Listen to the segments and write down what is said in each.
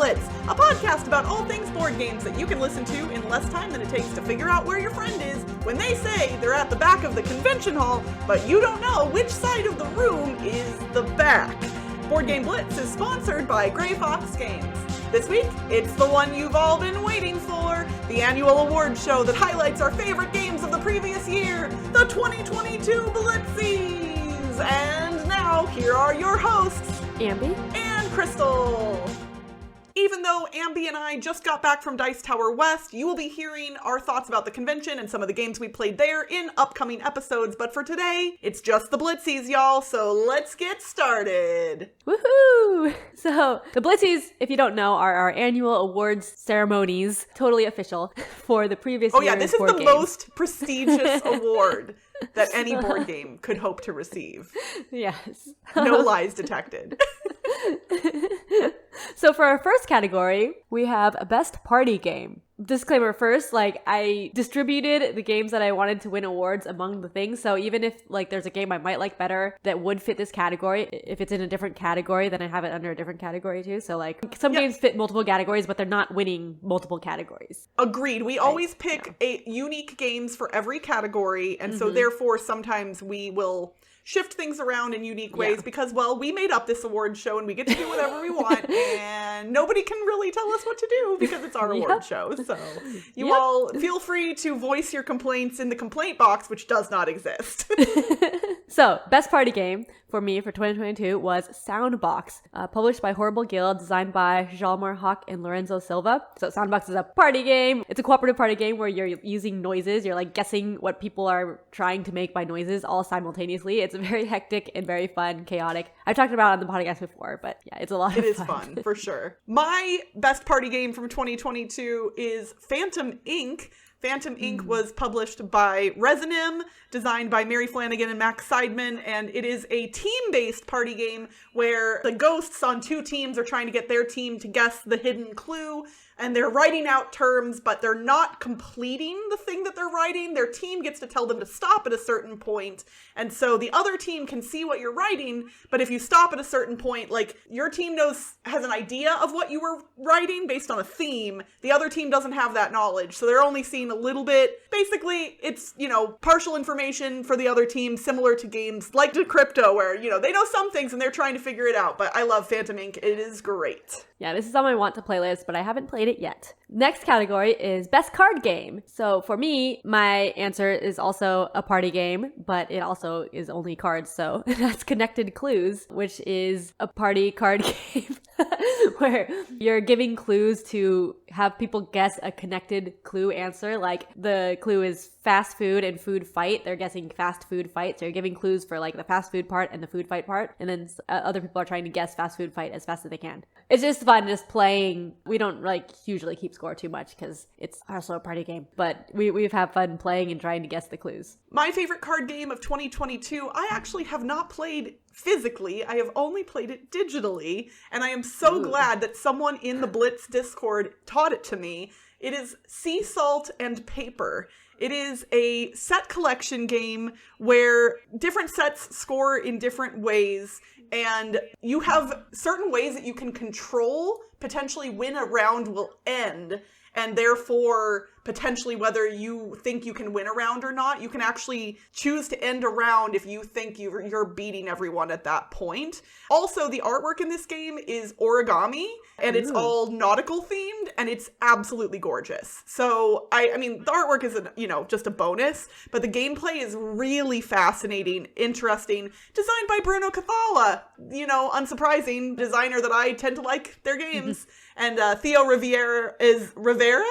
Blitz, a podcast about all things board games that you can listen to in less time than it takes to figure out where your friend is when they say they're at the back of the convention hall, but you don't know which side of the room is the back. Board Game Blitz is sponsored by Grey Fox Games. This week, it's the one you've all been waiting for, the annual award show that highlights our favorite games of the previous year, the 2022 Blitzies! And now, here are your hosts, Ambie and Crystal. Even though Ambie and I just got back from Dice Tower West, you will be hearing our thoughts about the convention and some of the games we played there in upcoming episodes. But for today, it's just the Blitzies, y'all, so let's get started. Woohoo! So, the Blitzies, if you don't know, are our annual awards ceremonies, totally official, for the previous year's Oh yeah, this is the games. most prestigious award that any board game could hope to receive. Yes. No lies detected. So for our first category, we have Best Party Game. Disclaimer first, I distributed the games that I wanted to win awards among the things. So even if there's a game I might like better that would fit this category, if it's in a different category, then I have it under a different category too. So some games fit multiple categories, but they're not winning multiple categories. Agreed. We always pick a unique games for every category. And so therefore sometimes we will shift things around in unique ways because, well, we made up this award show and we get to do whatever we want and nobody can really tell us what to do because it's our award show. So you all feel free to voice your complaints in the complaint box, which does not exist. So, Best Party Game for me for 2022 was Soundbox, published by Horrible Guild, designed by Jalmar Hawk and Lorenzo Silva. So, Soundbox is a party game. It's a cooperative party game where you're using noises. You're guessing what people are trying to make by noises all simultaneously. It's very hectic and very fun, chaotic. I've talked about it on the podcast before, but yeah, it's a lot of fun. It is fun, for sure. My best party game from 2022 is Phantom Inc. Phantom Inc. was published by Resonim, designed by Mary Flanagan and Max Seidman, and it is a team-based party game where the ghosts on two teams are trying to get their team to guess the hidden clue, and they're writing out terms, but they're not completing the thing that they're writing. Their team gets to tell them to stop at a certain point, and so the other team can see what you're writing, but if you stop at a certain point, your team has an idea of what you were writing based on a theme, the other team doesn't have that knowledge, so they're only seeing a little bit. Basically, it's, partial information for the other team, similar to games like Decrypto, where, they know some things and they're trying to figure it out, but I love Phantom Inc. It is great. Yeah, this is on my want to play list, but I haven't played it yet. Next category is Best Card Game. So for me, my answer is also a party game, but it also is only cards. So that's Connected Clues, which is a party card game where you're giving clues to have people guess a connected clue answer. The clue is fast food and food fight. They're guessing fast food fight. So you're giving clues for the fast food part and the food fight part. And then other people are trying to guess fast food fight as fast as they can. It's just fun just playing. We don't usually keep score too much because it's also a party game. But we've had fun playing and trying to guess the clues. My favorite card game of 2022, I actually have not played physically. I have only played it digitally. And I am so glad that someone in the Blitz Discord taught it to me. It is Sea Salt and Paper. It is a set collection game where different sets score in different ways, and you have certain ways that you can control potentially when a round will end, and therefore potentially whether you think you can win a round or not. You can actually choose to end a round if you think you're beating everyone at that point. Also, the artwork in this game is origami, and it's all nautical themed, and it's absolutely gorgeous. So, I mean, the artwork is, just a bonus, but the gameplay is really fascinating, interesting, designed by Bruno Cathala, unsurprising designer that I tend to like their games. And Theo Rivera is Rivera?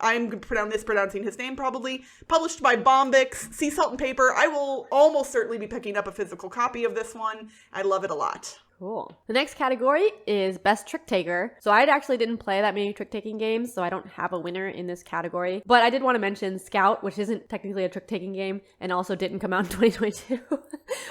I'm mispronouncing his name probably. Published by Bombix, Sea Salt and Paper. I will almost certainly be picking up a physical copy of this one. I love it a lot. Cool. The next category is Best Trick Taker. So I actually didn't play that many trick-taking games, so I don't have a winner in this category. But I did want to mention Scout, which isn't technically a trick-taking game, and also didn't come out in 2022.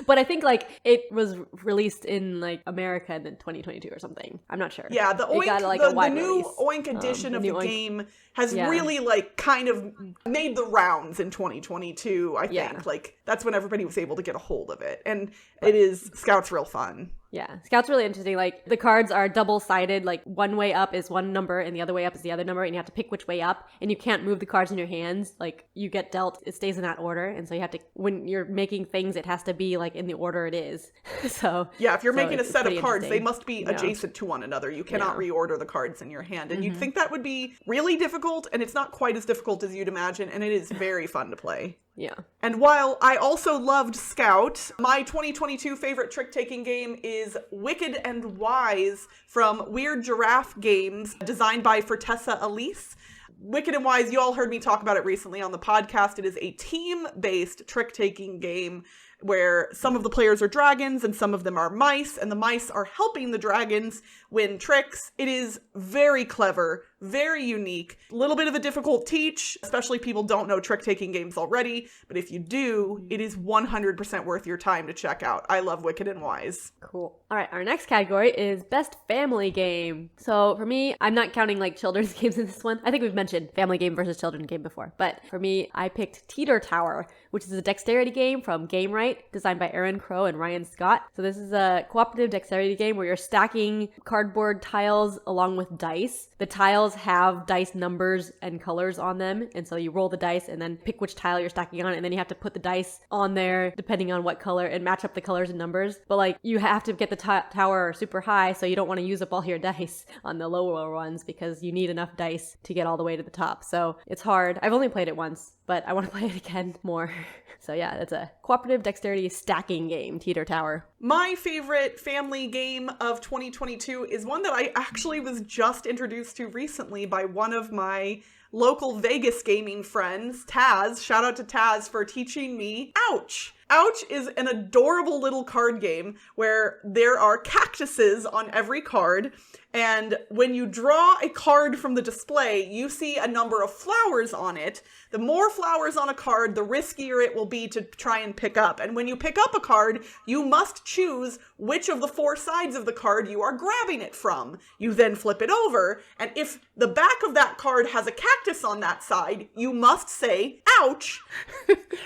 But I think it was released in America in 2022 or something. I'm not sure. Yeah, the Oink, got, the new Oink edition of the game has really kind of made the rounds in 2022, I think. That's when everybody was able to get a hold of it. And it is, Scout's real fun. Yeah, Scout's really interesting. Like, the cards are double-sided. Like, one way up is one number and the other way up is the other number, and you have to pick which way up, and you can't move the cards in your hands. Like, you get dealt, it stays in that order, and so you have to, when you're making things, it has to be, like, in the order it is. So yeah, if you're making a set of cards, they must be Yeah. adjacent to one another. You cannot reorder the cards in your hand, and you'd think that would be really difficult, and it's not quite as difficult as you'd imagine, and it is very fun to play. Yeah. And while I also loved Scout, my 2022 favorite trick-taking game is Wicked and Wise from Weird Giraffe Games, designed by Fertessa Elise. Wicked and Wise, you all heard me talk about it recently on the podcast. It is a team-based trick-taking game where some of the players are dragons and some of them are mice, and the mice are helping the dragons win tricks. It is very clever, very unique, a little bit of a difficult teach, especially people don't know trick-taking games already, but if you do, it is 100% worth your time to check out. I love Wicked and Wise. Cool. All right, our next category is Best Family Game. So for me, I'm not counting like children's games in this one. I think we've mentioned family game versus children game before, but for me, I picked Teeter Tower, which is a dexterity game from Game Right, designed by Aaron Crow and Ryan Scott. So this is a cooperative dexterity game where you're stacking cardboard tiles along with dice. The tiles have dice numbers and colors on them, and so you roll the dice and then pick which tile you're stacking on, and then you have to put the dice on there depending on what color and match up the colors and numbers. But like, you have to get the tower super high, so you don't want to use up all your dice on the lower ones because you need enough dice to get all the way to the top. So it's hard. I've only played it once, but I want to play it again more. So yeah, it's a cooperative dexterity stacking game, Teeter Tower. My favorite family game of 2022 is one that I actually was just introduced to recently by one of my local Vegas gaming friends, Taz. Shout out to Taz for teaching me Ouch! Ouch is an adorable little card game where there are cactuses on every card, and when you draw a card from the display, you see a number of flowers on it. The more flowers on a card, the riskier it will be to try and pick up. And when you pick up a card, you must choose which of the four sides of the card you are grabbing it from. You then flip it over, and if the back of that card has a cactus on that side, you must say, ouch,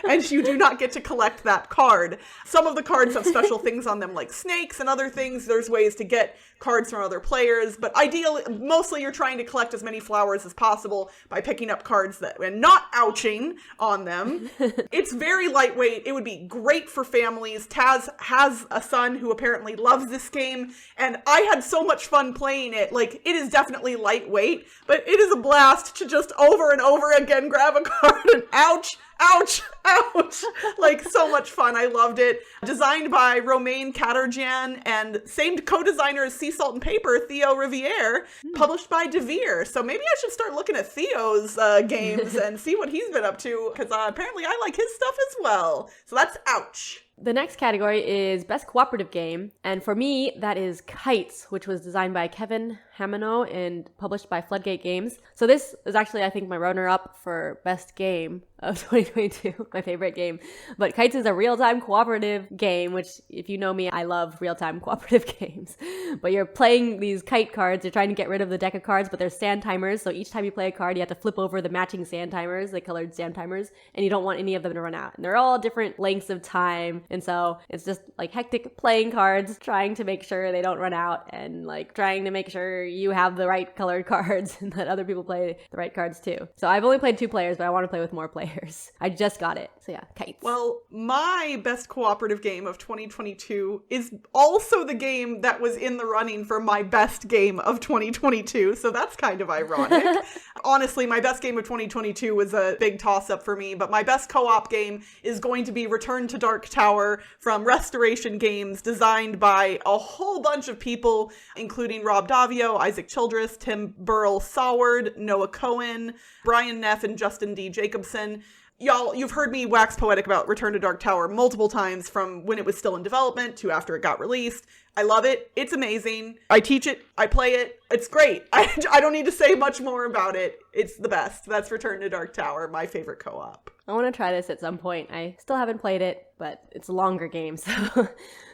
and you do not get to collect that card. Some of the cards have special things on them like snakes and other things. There's ways to get cards from other players, but ideally, mostly you're trying to collect as many flowers as possible by picking up cards that and not ouching on them. It's very lightweight. It would be great for families. Taz has a son who apparently loves this game, and I had so much fun playing it. Like, it is definitely lightweight, but it is a blast to just over and over again grab a card and ouch, ouch, ouch. Like, so much fun. I loved it. Designed by Romain Katerjan and same co-designer as Sea Salt and Paper, Theo Riviere, published by DeVere. So maybe I should start looking at Theo's games and see what he's been up to, because apparently I like his stuff as well. So that's Ouch. The next category is Best Cooperative Game, and for me, that is Kites, which was designed by Kevin Hamano and published by Floodgate Games. So this is actually, I think, my runner-up for Best Game of 2022, my favorite game. But Kites is a real-time cooperative game, which, if you know me, I love real-time cooperative games. But you're playing these kite cards, you're trying to get rid of the deck of cards, but there's sand timers, so each time you play a card, you have to flip over the matching sand timers, the colored sand timers, and you don't want any of them to run out. And they're all different lengths of time, and so it's just like hectic playing cards, trying to make sure they don't run out, and like trying to make sure you have the right colored cards and that other people play the right cards too. So I've only played 2 players, but I want to play with more players. I just got it. So yeah, Kites. Well, my best cooperative game of 2022 is also the game that was in the running for my best game of 2022. So that's kind of ironic. Honestly, my best game of 2022 was a big toss-up for me, but my best co-op game is going to be Return to Dark Tower from Restoration Games, designed by a whole bunch of people, including Rob Davio, Isaac Childress, Tim Burrell-Saward, Noah Cohen, Brian Neff, and Justin D. Jacobson. Y'all, you've heard me wax poetic about Return to Dark Tower multiple times, from when it was still in development to after it got released. I love it. It's amazing. I teach it. I play it. It's great. I don't need to say much more about it. It's the best. That's Return to Dark Tower, my favorite co-op. I want to try this at some point. I still haven't played it, but it's a longer game, so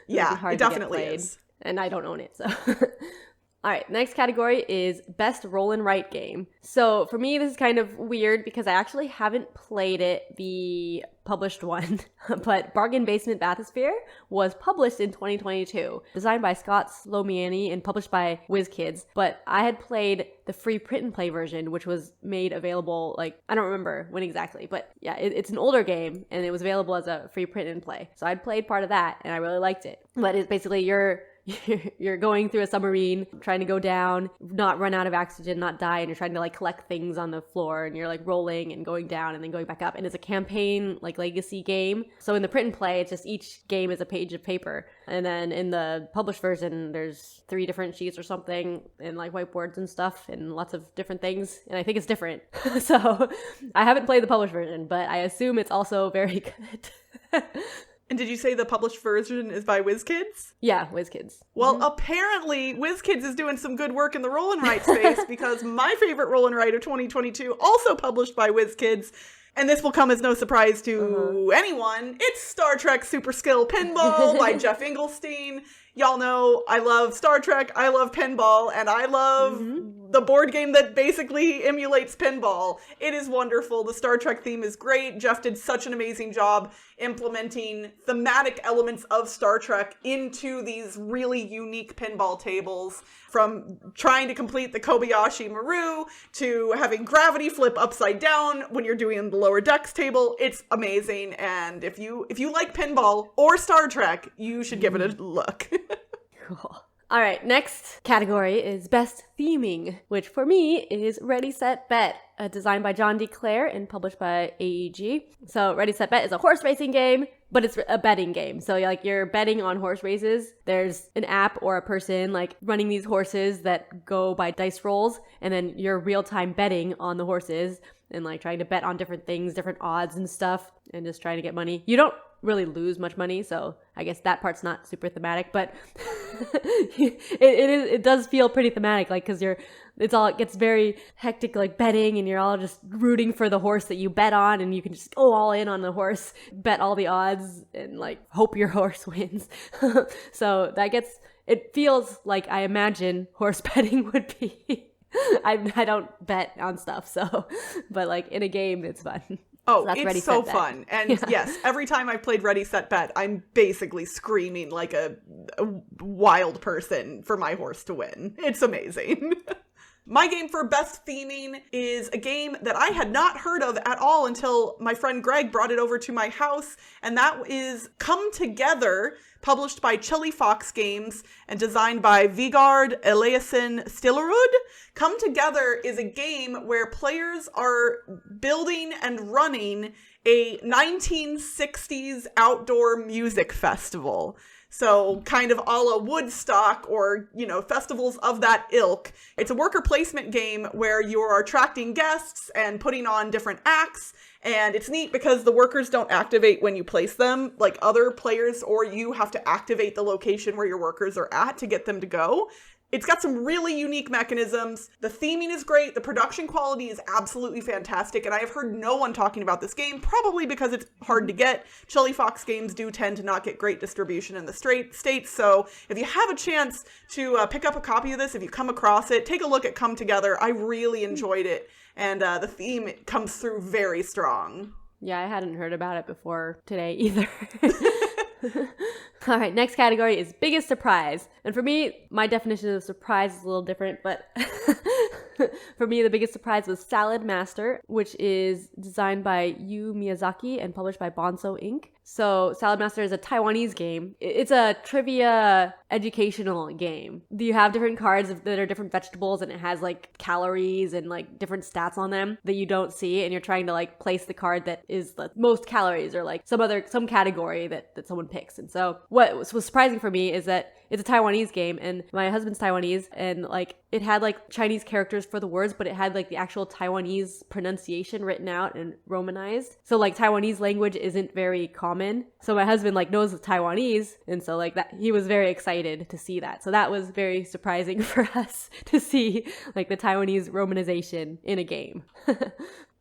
yeah, it definitely is. And I don't own it, so. All right, next category is best roll and write game. So for me, this is kind of weird because I actually haven't played it, the published one, but Bargain Basement Bathysphere was published in 2022, designed by Scott Slomiani and published by WizKids. But I had played the free print and play version, which was made available, like, I don't remember when exactly, but yeah, it's an older game and it was available as a free print and play. So I'd played part of that and I really liked it. But it's basically you're going through a submarine, trying to go down, not run out of oxygen, not die, and you're trying to like collect things on the floor, and you're like rolling and going down and then going back up. And it's a campaign, like legacy game. So in the print and play, it's just each game is a page of paper. And then in the published version, there's 3 different sheets or something, and like whiteboards and stuff, and lots of different things. And I think it's different. So I haven't played the published version, but I assume it's also very good. And did you say the published version is by WizKids? Yeah, WizKids. Well, apparently WizKids is doing some good work in the roll and write space because my favorite roll and write of 2022, also published by WizKids, and this will come as no surprise to anyone, it's Star Trek Super Skill Pinball by Jeff Engelstein. Y'all know I love Star Trek, I love pinball, and I love the board game that basically emulates pinball. It is wonderful. The Star Trek theme is great. Jeff did such an amazing job implementing thematic elements of Star Trek into these really unique pinball tables, from trying to complete the Kobayashi Maru to having gravity flip upside down when you're doing the lower decks table. It's amazing, and if you like pinball or Star Trek, you should give it a look. Cool. All right, next category is best theming, which for me is Ready, Set, Bet, designed by John D. Clare and published by AEG. So Ready, Set, Bet is a horse racing game, but it's a betting game. So like you're betting on horse races. There's an app or a person like running these horses that go by dice rolls, and then you're real-time betting on the horses and like trying to bet on different things, different odds and stuff, and just trying to get money. You don't really lose much money, so I guess that part's not super thematic, but it does feel pretty thematic, like, because it gets very hectic, like betting, and you're all just rooting for the horse that you bet on, and you can just go all in on the horse, bet all the odds, and like hope your horse wins. So it feels like I imagine horse betting would be. I don't bet on stuff, so, but like in a game, it's fun. Oh, so it's so fun. And yes, every time I've played Ready, Set, Bet, I'm basically screaming like a wild person for my horse to win. It's amazing. My game for best theming is a game that I had not heard of at all until my friend Greg brought it over to my house, and that is Come Together, published by Chili Fox Games and designed by Vigard Eliassen Stillerud. Come Together is a game where players are building and running a 1960s outdoor music festival. So kind of a la Woodstock or, festivals of that ilk. It's a worker placement game where you are attracting guests and putting on different acts. And it's neat because the workers don't activate when you place them. Like other players or you have to activate the location where your workers are at to get them to go. It's got some really unique mechanisms. The theming is great. The production quality is absolutely fantastic. And I have heard no one talking about this game, probably because it's hard to get. Chili Fox games do tend to not get great distribution in the States. So if you have a chance to pick up a copy of this, if you come across it, take a look at Come Together. I really enjoyed it. And the theme comes through very strong. Yeah, I hadn't heard about it before today either. All right, next category is biggest surprise. And for me, my definition of surprise is a little different, but for me, the biggest surprise was Salad Master, which is designed by Yu Miyazaki and published by Bonso Inc. So Salad Master is a Taiwanese game. It's a trivia educational game. You have different cards that are different vegetables, and it has like calories and like different stats on them that you don't see, and you're trying to like place the card that is the most calories or like some category that someone picks. And so what was surprising for me is that it's a Taiwanese game, and my husband's Taiwanese, and like it had like Chinese characters for the words, but it had like the actual Taiwanese pronunciation written out and romanized. So like Taiwanese language isn't very common. So my husband like knows Taiwanese, and so like that he was very excited to see that. So that was very surprising for us to see like the Taiwanese romanization in a game.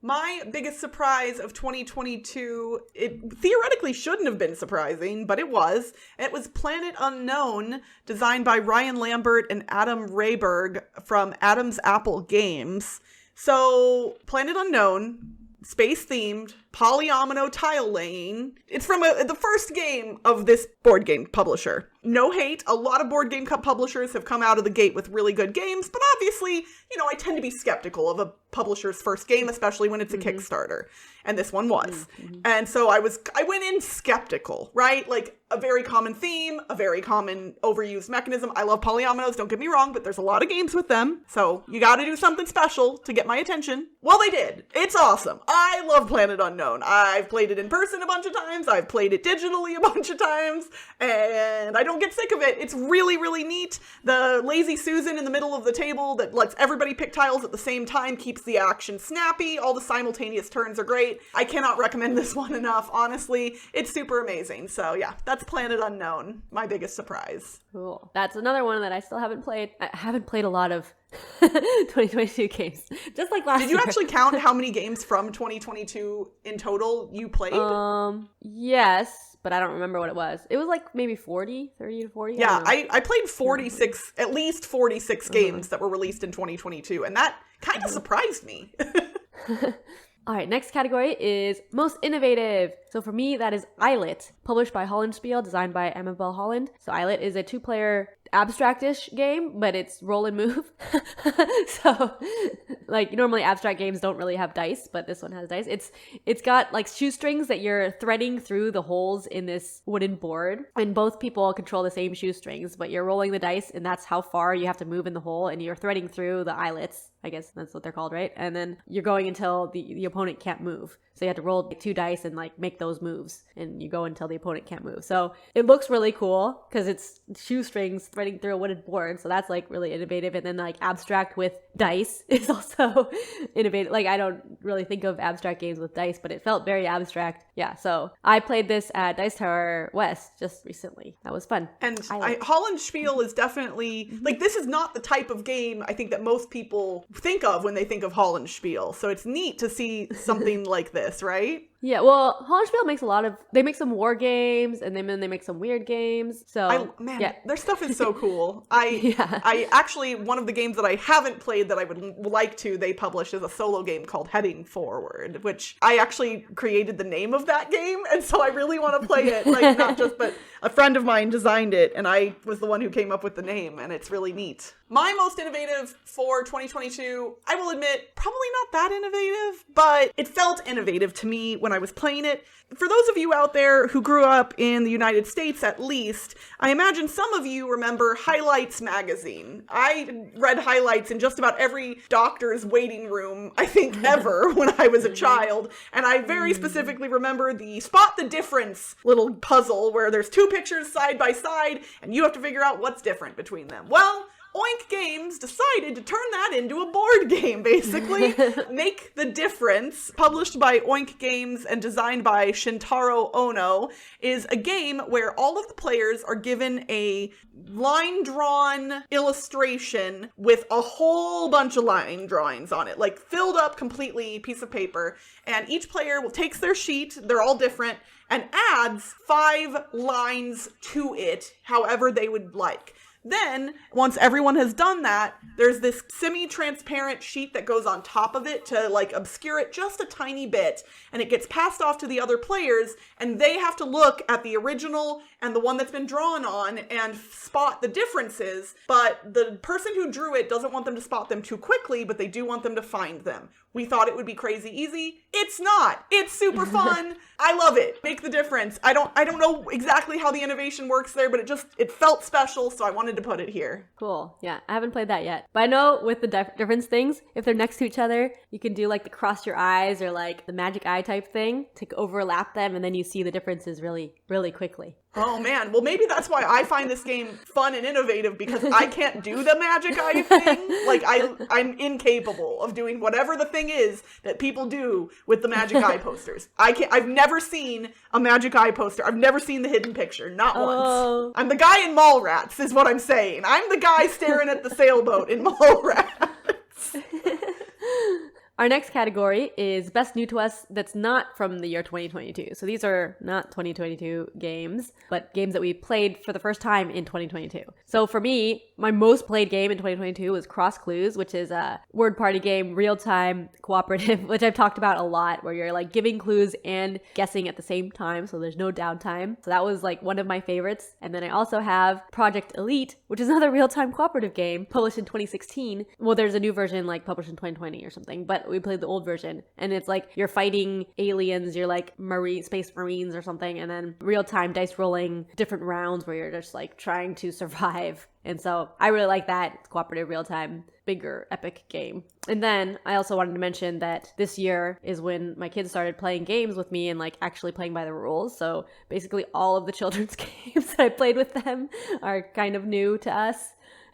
My biggest surprise of 2022, it theoretically shouldn't have been surprising, but it was. It was Planet Unknown, designed by Ryan Lambert and Adam Rayberg from Adam's Apple Games. So, Planet Unknown, space-themed, polyomino tile laying. It's from the first game of this board game publisher. No hate. A lot of board game publishers have come out of the gate with really good games, but obviously, I tend to be skeptical of a publisher's first game, especially when it's a Kickstarter. And this one was. And so I went in skeptical, right? Like a very common theme, a very common overused mechanism. I love polyominoes, don't get me wrong, but there's a lot of games with them. So you got to do something special to get my attention. Well, they did. It's awesome. I love Planet Unknown. I've played it in person a bunch of times. I've played it digitally a bunch of times, and I don't get sick of it. It's really, really neat. The Lazy Susan in the middle of the table that lets everybody pick tiles at the same time keeps the action snappy. All the simultaneous turns are great. I cannot recommend this one enough, honestly. It's super amazing. So yeah, that's Planet Unknown, my biggest surprise. Cool. That's another one that I still haven't played. I haven't played a lot of 2022 games, just like last year. Did you actually count how many games from 2022 in total you played? Yes, but I don't remember what it was. It was like maybe 30 to 40. Yeah, I played 46, at least 46 games that were released in 2022, and that kind of surprised me. All right, next category is most innovative. So for me, that is Eyelet, published by Hollandspiel, designed by Annabelle Holland. So Eyelet is a 2-player abstract-ish game, but it's roll and move. So like normally abstract games don't really have dice, but this one has dice. It's got like shoestrings that you're threading through the holes in this wooden board, and both people control the same shoestrings, but you're rolling the dice, and that's how far you have to move in the hole, and you're threading through the eyelets. I guess that's what they're called, right? And then you're going until the opponent can't move. So you have to roll 2 dice and like make those moves, and you go until the opponent can't move. So it looks really cool because it's shoestrings threading through a wooden board. So that's like really innovative. And then like abstract with dice is also innovative. Like I don't really think of abstract games with dice, but it felt very abstract. Yeah. So I played this at Dice Tower West just recently. That was fun. And Hollandspiel is definitely like, this is not the type of game I think that most people think of when they think of Hollandspiel. So it's neat to see something like this, right? Yeah, well, Hollandspiel makes they make some war games, and then they make some weird games. So, their stuff is so cool. I actually, one of the games that I haven't played that I would like to, they published as a solo game called Heading Forward, which I actually created the name of that game, and so I really want to play it. Like, not just, but a friend of mine designed it, and I was the one who came up with the name, and it's really neat. My most innovative for 2022, I will admit, probably not that innovative, but it felt innovative to me when I was playing it. For those of you out there who grew up in the United States, at least, I imagine some of you remember Highlights magazine. I read Highlights in just about every doctor's waiting room, I think, ever when I was a child. And I very specifically remember the Spot the Difference little puzzle where there's 2 pictures side by side and you have to figure out what's different between them. Well, Oink Games decided to turn that into a board game, basically. Make the Difference, published by Oink Games and designed by Shintaro Ono, is a game where all of the players are given a line-drawn illustration with a whole bunch of line drawings on it, like filled up completely piece of paper, and each player takes their sheet, they're all different, and adds 5 lines to it, however they would like. Then, once everyone has done that, there's this semi-transparent sheet that goes on top of it to, like, obscure it just a tiny bit, and it gets passed off to the other players, and they have to look at the original and the one that's been drawn on and spot the differences, but the person who drew it doesn't want them to spot them too quickly, but they do want them to find them. We thought it would be crazy easy. It's not. It's super fun. I love it. Make the Difference. I don't know exactly how the innovation works there, but it felt special, so I wanted to put it here. Cool. Yeah, I haven't played that yet. But I know with the difference things, if they're next to each other, you can do like the cross your eyes or like the magic eye type thing to overlap them, and then you see the differences really, really quickly. Oh man, well maybe that's why I find this game fun and innovative, because I can't do the magic eye thing. Like I'm incapable of doing whatever the thing is that people do with the magic eye posters. I've never seen a magic eye poster. I've never seen the hidden picture, not once. I'm the guy in Mallrats is what I'm saying. I'm the guy staring at the sailboat in Mallrats. Our next category is Best New to Us that's not from the year 2022. So these are not 2022 games, but games that we played for the first time in 2022. So for me, my most played game in 2022 was Cross Clues, which is a word party game, real-time, cooperative, which I've talked about a lot, where you're like giving clues and guessing at the same time, so there's no downtime. So that was like one of my favorites. And then I also have Project Elite, which is another real-time cooperative game published in 2016. Well, there's a new version like published in 2020 or something, but we played the old version, and it's like you're fighting aliens, you're like space marines or something, and then real-time dice rolling different rounds where you're just like trying to survive. And so I really like that. It's cooperative, real-time, bigger, epic game. And then I also wanted to mention that this year is when my kids started playing games with me and like actually playing by the rules. So basically all of the children's games that I played with them are kind of new to us.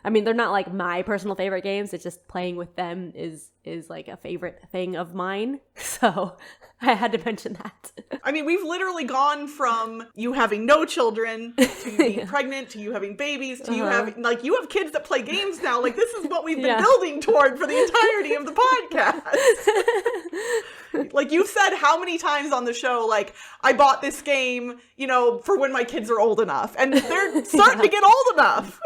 I mean, they're not like my personal favorite games. It's just playing with them is like a favorite thing of mine. So I had to mention that. I mean, we've literally gone from you having no children to you being pregnant to you having babies to you having, like, you have kids that play games now. Like, this is what we've been building toward for the entirety of the podcast. Like, you've said how many times on the show, like, I bought this game, you know, for when my kids are old enough. And they're starting to get old enough.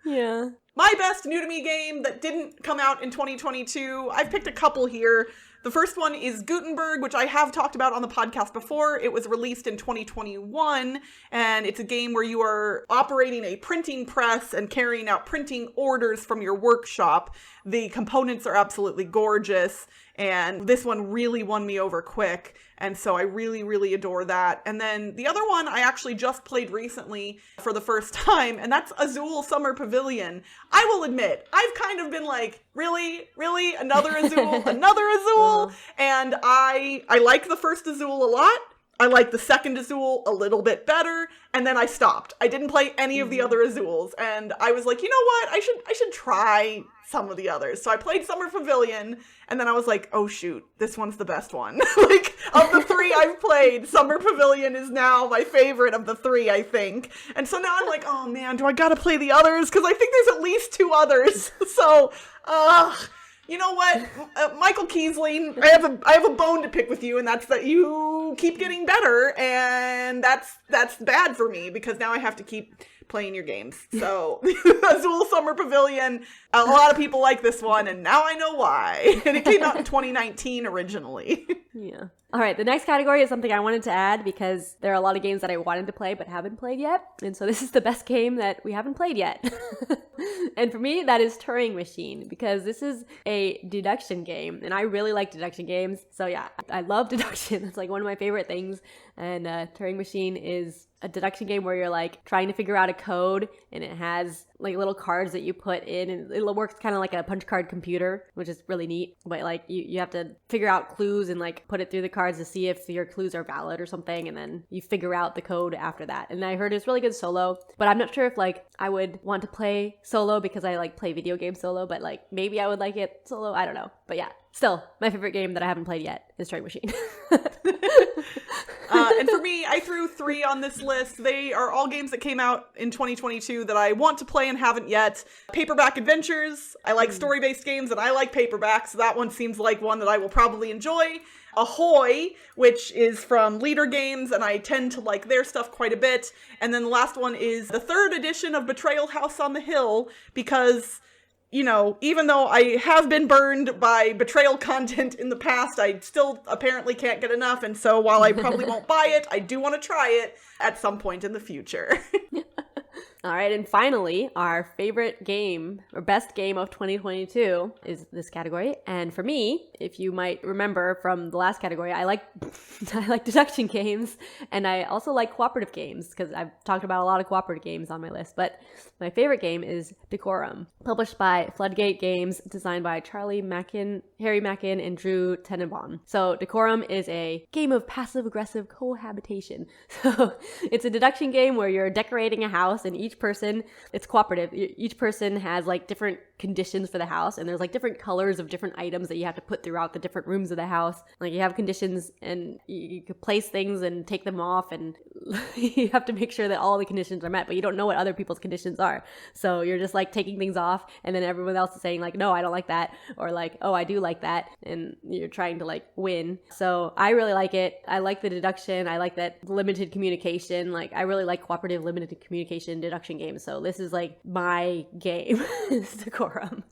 Yeah. My best new to me game that didn't come out in 2022, I've picked a couple here. The first one is Gutenberg, which I have talked about on the podcast before. It was released in 2021, and it's a game where you are operating a printing press and carrying out printing orders from your workshop. The components are absolutely gorgeous, and this one really won me over quick, and so I really, really adore that. And then the other one I actually just played recently for the first time, and that's Azul Summer Pavilion. I will admit, I've kind of been like, really? Another Azul? Another Azul? And I like the first Azul a lot. I like the second Azul a little bit better, and then I stopped. I didn't play any of the other Azuls, and I was like, you know what? I should try some of the others. So I played Summer Pavilion, and then I was like, oh shoot, this one's the best one. Like, of the three I've played, Summer Pavilion is now my favorite of the three, I think. And so now I'm like, oh man, do I gotta play the others? Because I think there's at least two others. So, you know what, Michael Kiesling, I have a bone to pick with you, and that's that you keep getting better, and that's bad for me because now I have to keep playing your games. So Azul Summer Pavilion, a lot of people like this one, and now I know why. And it came out in 2019 originally. Yeah. All right, the next category is something I wanted to add because there are a lot of games that I wanted to play but haven't played yet. And so this is the best game that we haven't played yet. And for me, that is Turing Machine, because this is a deduction game, and I really like deduction games. So yeah, I love deduction. It's like one of my favorite things. And Turing Machine is a deduction game where you're like trying to figure out a code, and it has like little cards that you put in, and it works kind of like a punch card computer, which is really neat. But like you have to figure out clues and like put it through the cards to see if your clues are valid or something, and then you figure out the code after that. And I heard it's really good solo, but I'm not sure if like I would want to play solo because I like play video games solo, but like maybe I would like it solo. I don't know. But yeah, still my favorite game that I haven't played yet is Turing Machine. And for me, I threw three on this list. They are all games that came out in 2022 that I want to play and haven't yet. Paperback Adventures. I like story-based games, and I like paperbacks. So that one seems like one that I will probably enjoy. Ahoy, which is from Leader Games, and I tend to like their stuff quite a bit. And then the last one is the third edition of Betrayal House on the Hill, because, you know, even though I have been burned by betrayal content in the past, I still apparently can't get enough. And so while I probably won't buy it, I do want to try it at some point in the future. All right, and finally, our favorite game, or best game of 2022 is this category. And for me, if you might remember from the last category, I like deduction games, and I also like cooperative games, because I've talked about a lot of cooperative games on my list. But my favorite game is Decorum, published by Floodgate Games, designed by Harry Mackin, and Drew Tenenbaum. So Decorum is a game of passive-aggressive cohabitation. So it's a deduction game where you're decorating a house, and each person, it's cooperative. Each person has like different conditions for the house, and there's like different colors of different items that you have to put throughout the different rooms of the house. Like you have conditions, and you can place things and take them off and you have to make sure that all the conditions are met, but you don't know what other people's conditions are. So you're just like taking things off, and then everyone else is saying like, no, I don't like that, or like, oh, I do like that, and you're trying to like win. So I really like it. I like the deduction. I like that limited communication. Like I really like cooperative limited communication deduction games. So this is like my game, is Decorum.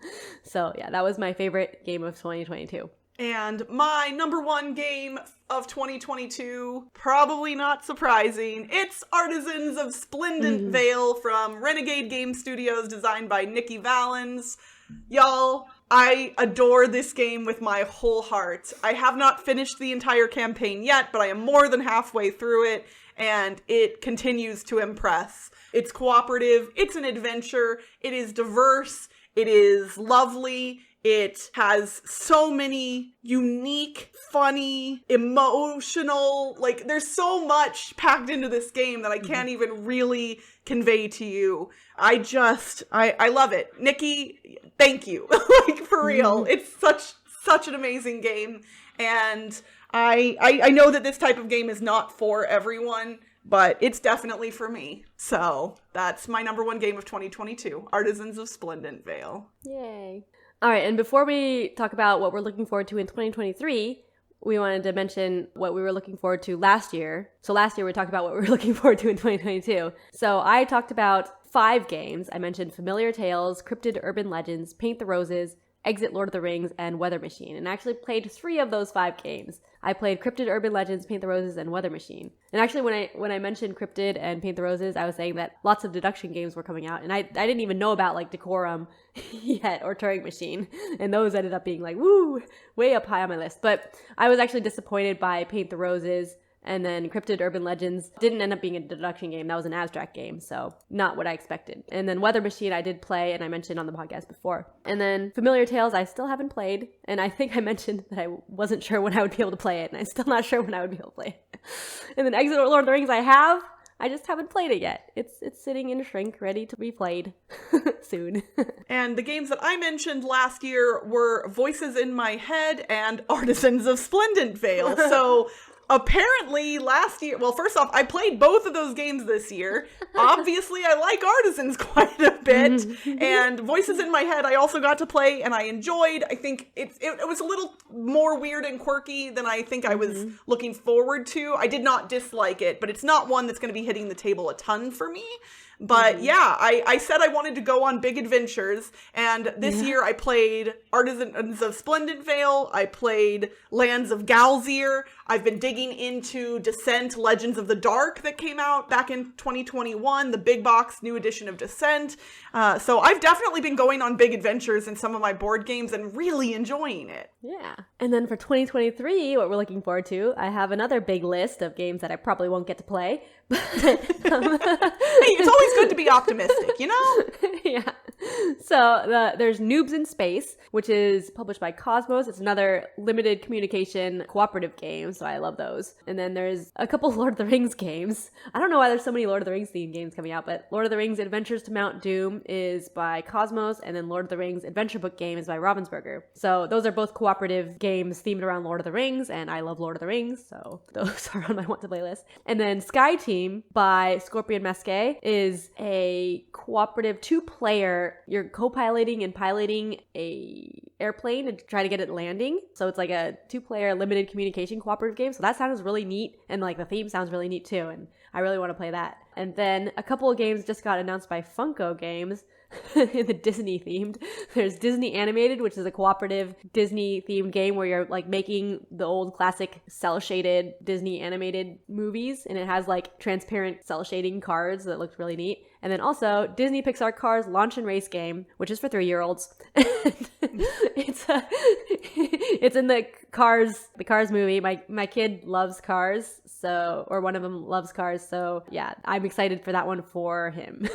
So yeah, that was my favorite game of 2022. And my number one game of 2022, probably not surprising, it's Artisans of Splendent Vale from Renegade Game Studios, designed by Nikki Valens. Y'all, I adore this game with my whole heart. I have not finished the entire campaign yet, but I am more than halfway through it, and it continues to impress. It's cooperative, it's an adventure, it is diverse, it is lovely. It has so many unique, funny, emotional, like there's so much packed into this game that I can't even really convey to you. I love it. Nikki, thank you. Like for real. It's such an amazing game. And I know that this type of game is not for everyone, but it's definitely for me. So that's my number one game of 2022, Artisans of Splendent Vale. Yay. All right, and before we talk about what we're looking forward to in 2023, we wanted to mention what we were looking forward to last year. So last year we talked about what we were looking forward to in 2022. So I talked about 5 games. I mentioned Familiar Tales, Cryptid Urban Legends, Paint the Roses, Exit Lord of the Rings, and Weather Machine, and I actually played 3 of those 5 games. I played Cryptid Urban Legends, Paint the Roses, and Weather Machine. And actually when I mentioned Cryptid and Paint the Roses, I was saying that lots of deduction games were coming out, and I didn't even know about like Decorum yet or Turing Machine, and those ended up being like, woo, way up high on my list. But I was actually disappointed by Paint the Roses. And then Cryptid Urban Legends didn't end up being a deduction game. That was an abstract game, so not what I expected. And then Weather Machine I did play, and I mentioned on the podcast before. And then Familiar Tales I still haven't played, and I think I mentioned that I wasn't sure when I would be able to play it, and I'm still not sure when I would be able to play it. And then Exit Lord of the Rings I just haven't played it yet. It's sitting in a shrink, ready to be played soon. And the games that I mentioned last year were Voices in My Head and Artisans of Splendent Vale. So apparently last year, well, first off, I played both of those games this year. Obviously, I like Artisans quite a bit. And Voices in My Head, I also got to play and I enjoyed. I think it was a little more weird and quirky than I think I was looking forward to. I did not dislike it, but it's not one that's going to be hitting the table a ton for me. But yeah, I said I wanted to go on big adventures, and this year I played Artisans of Splendent Vale, I played Lands of Galzir, I've been digging into Descent Legends of the Dark that came out back in 2021, the big box new edition of Descent. So I've definitely been going on big adventures in some of my board games and really enjoying it. Yeah. And then for 2023, what we're looking forward to, I have another big list of games that I probably won't get to play. Hey, it's always good to be optimistic, you know? Yeah. So there's Noobs in Space, which is published by Cosmos. It's another limited communication cooperative game, so I love those. And then there's a couple Lord of the Rings games. I don't know why there's so many Lord of the Rings themed games coming out, but Lord of the Rings Adventures to Mount Doom is by Cosmos, and then Lord of the Rings Adventure Book game is by Ravensburger. So those are both cooperative games themed around Lord of the Rings, and I love Lord of the Rings, so those are on my want to play list. And then Sky Team by Scorpion Masqué is a cooperative 2-player. You're co-piloting and piloting a airplane and try to get it landing. So it's like a 2-player limited communication cooperative game. So that sounds really neat, and like the theme sounds really neat too, and I really want to play that. And then a couple of games just got announced by Funko Games in the Disney themed. There's Disney Animated, which is a cooperative Disney themed game where you're like making the old classic cell shaded Disney animated movies, and it has like transparent cell shading cards that look really neat. And then also Disney Pixar Cars Launch and Race game, which is for 3-year-olds. It's in the Cars movie. My kid loves Cars, so, or one of them loves Cars, so yeah, I'm excited for that one for him.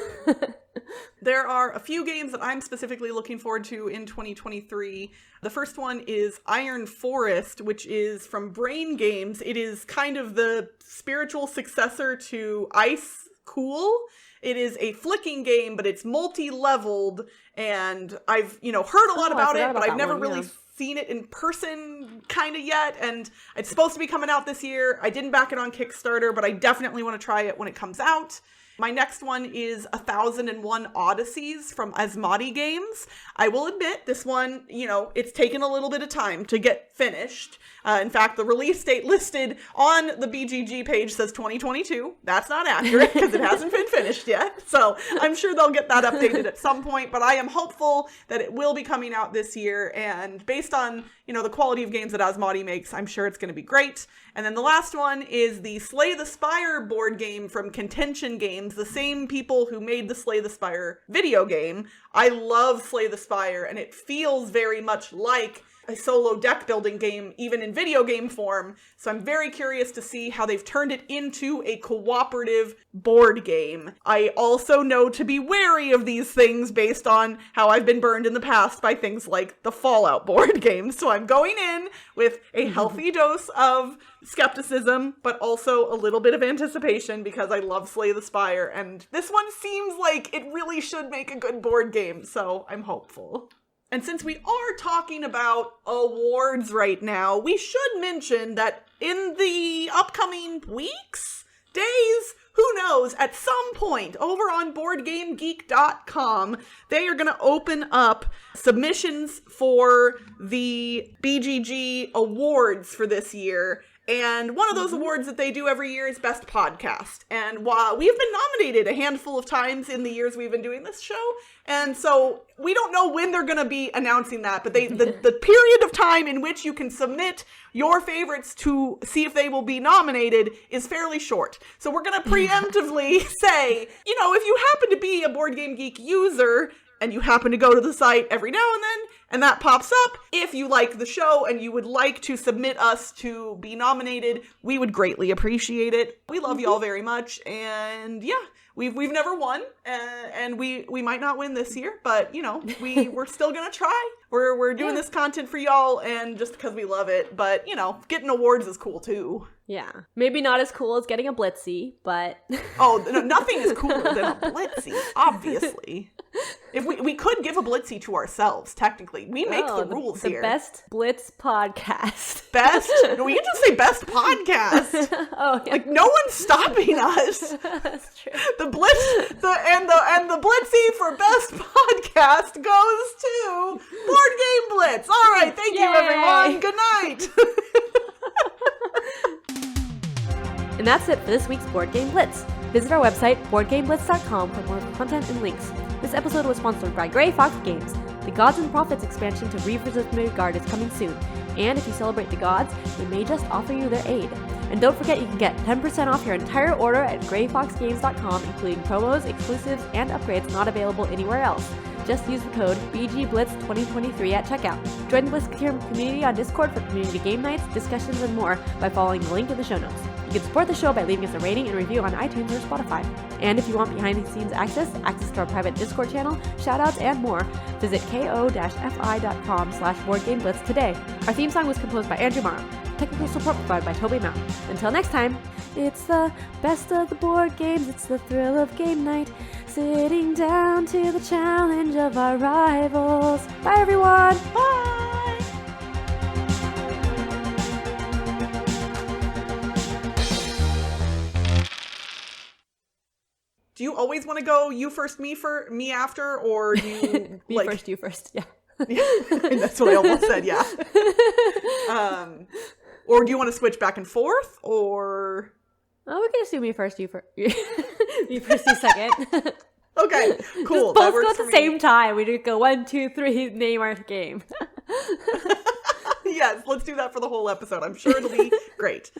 There are a few games that I'm specifically looking forward to in 2023. The first one is Iron Forest, which is from Brain Games. It is kind of the spiritual successor to Ice Cool. It is a flicking game, but it's multi-leveled, and I've, heard a lot about it, but I've never really seen it in person kind of yet, and it's supposed to be coming out this year. I didn't back it on Kickstarter, but I definitely want to try it when it comes out. My next one is 1001 Odysseys from Asmati Games. I will admit, this one, it's taken a little bit of time to get finished. In fact, the release date listed on the BGG page says 2022. That's not accurate because it hasn't been finished yet. So I'm sure they'll get that updated at some point, but I am hopeful that it will be coming out this year. And based on, the quality of games that Asmati makes, I'm sure it's going to be great. And then the last one is the Slay the Spire board game from Contention Games, the same people who made the Slay the Spire video game. I love Slay the Spire, and it feels very much like a solo deck building game, even in video game form. So I'm very curious to see how they've turned it into a cooperative board game. I also know to be wary of these things based on how I've been burned in the past by things like the Fallout board game. So I'm going in with a healthy dose of skepticism, but also a little bit of anticipation because I love Slay the Spire. And this one seems like it really should make a good board game. So I'm hopeful. And since we are talking about awards right now, we should mention that in the upcoming weeks, days, who knows, at some point over on BoardGameGeek.com, they are going to open up submissions for the BGG awards for this year. And one of those awards that they do every year is Best Podcast. And while we have been nominated a handful of times in the years we've been doing this show, and so we don't know when they're going to be announcing that, but the period of time in which you can submit your favorites to see if they will be nominated is fairly short. So we're going to preemptively say, if you happen to be a Board Game Geek user and you happen to go to the site every now and then, and that pops up, if you like the show and you would like to submit us to be nominated, we would greatly appreciate it. We love y'all very much, and yeah, we've never won, and we might not win this year, but we're still gonna try. We're doing this content for y'all, and just because we love it, but getting awards is cool too. Yeah, maybe not as cool as getting a Blitzy, but oh, no, nothing is cooler than a Blitzy, obviously. If we could give a Blitzy to ourselves, technically. We make the rules the here. The best Blitz podcast. Best? No, we can just say best podcast. Oh, yeah. Like, no one's stopping us. That's true. The Blitz, the Blitzy for best podcast goes to Board Game Blitz. All right, thank you, everyone. Good night. And that's it for this week's Board Game Blitz. Visit our website, boardgameblitz.com, for more content and links. This episode was sponsored by Grey Fox Games. The Gods and Prophets expansion to Reavers of Midgard is coming soon, and if you celebrate the gods, they may just offer you their aid. And don't forget you can get 10% off your entire order at greyfoxgames.com, including promos, exclusives, and upgrades not available anywhere else. Just use the code BGBLitz2023 at checkout. Join the Blitz community on Discord for community game nights, discussions, and more by following the link in the show notes. You can support the show by leaving us a rating and review on iTunes or Spotify. And if you want behind-the-scenes access to our private Discord channel, shoutouts, and more, visit ko-fi.com/BoardGameBlitz today. Our theme song was composed by Andrew Morrow. Technical support provided by Toby Mountain. Until next time, it's the best of the board games, it's the thrill of game night, sitting down to the challenge of our rivals. Bye, everyone! Bye! Do you always want to go you first, me after, or do you me first, you first? Yeah. That's what I almost said. Yeah. Or do you want to switch back and forth, or? Oh, we can assume me first, you first. Me first, you second. Okay, cool. Just both go at the same time. We just go 1, 2, 3, name our game. Yes, let's do that for the whole episode. I'm sure it'll be great.